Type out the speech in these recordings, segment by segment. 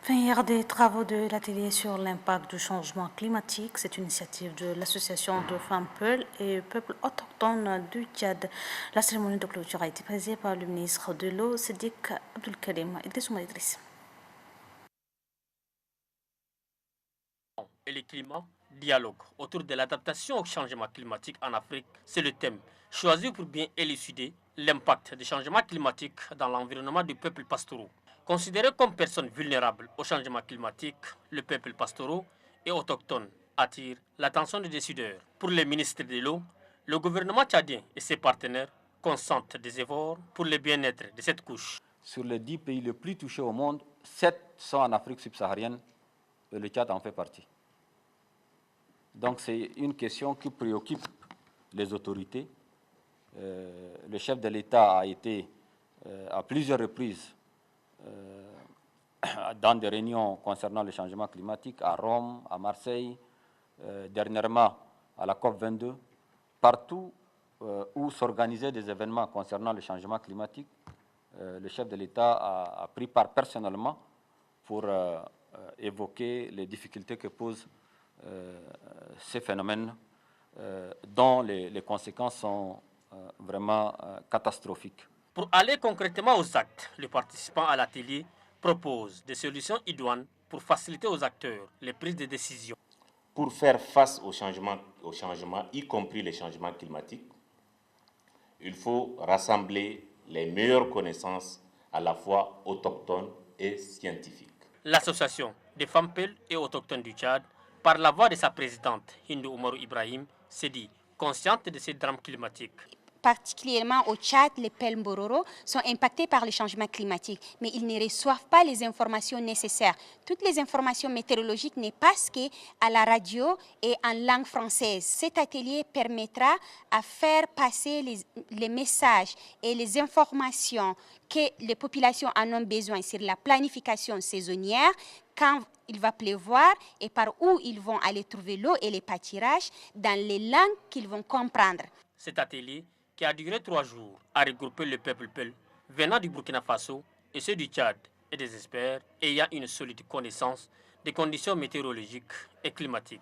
Fin hier des travaux de l'atelier sur l'impact du changement climatique. C'est une initiative de l'association de femmes Peul et peuples autochtones du Tchad. La cérémonie de clôture a été présidée par le ministre de l'eau, Sédik Abdelkarim Idriss. Et le climat, dialogue autour de l'adaptation au changement climatique en Afrique, c'est le thème choisi pour bien élucider l'impact des changements climatiques dans l'environnement du peuple pastoraux. Considéré comme personne vulnérable au changement climatique, le peuple pastoraux et autochtone attire l'attention des décideurs. Pour les ministres de l'eau, le gouvernement tchadien et ses partenaires consentent des efforts pour le bien-être de cette couche. Sur les 10 pays les plus touchés au monde, 7 sont en Afrique subsaharienne et le Tchad en fait partie. Donc c'est une question qui préoccupe les autorités. Le chef de l'État a été à plusieurs reprises dans des réunions concernant le changement climatique à Rome, à Marseille, dernièrement à la COP22, partout où s'organisaient des événements concernant le changement climatique. Le chef de l'État a pris part personnellement pour évoquer les difficultés que posent ces phénomènes dont les conséquences sont vraiment catastrophiques. Pour aller concrètement aux actes, les participants à l'atelier proposent des solutions idoines pour faciliter aux acteurs les prises de décision. Pour faire face au changement, y compris les changements climatiques, il faut rassembler les meilleures connaissances à la fois autochtones et scientifiques. L'association des femmes Peul et autochtones du Tchad, par la voix de sa présidente Hindou Oumarou Ibrahim, s'est dit consciente de ces drames climatiques. Particulièrement au Tchad, les Pelmbororo sont impactés par le changement climatique, mais ils ne reçoivent pas les informations nécessaires. Toutes les informations météorologiques ne passent qu'à la radio et en langue française. Cet atelier permettra à faire passer les messages et les informations que les populations en ont besoin sur la planification saisonnière, quand il va pleuvoir et par où ils vont aller trouver l'eau et les pâturages dans les langues qu'ils vont comprendre. Cet atelier, qui a duré 3 jours, a regroupé le peuple Peul venant du Burkina Faso et ceux du Tchad et des experts ayant une solide connaissance des conditions météorologiques et climatiques.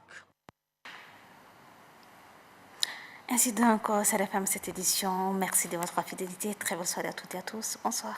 Ainsi donc, ça referme cette édition. Merci de votre fidélité. Très bonne soirée à toutes et à tous. Bonsoir.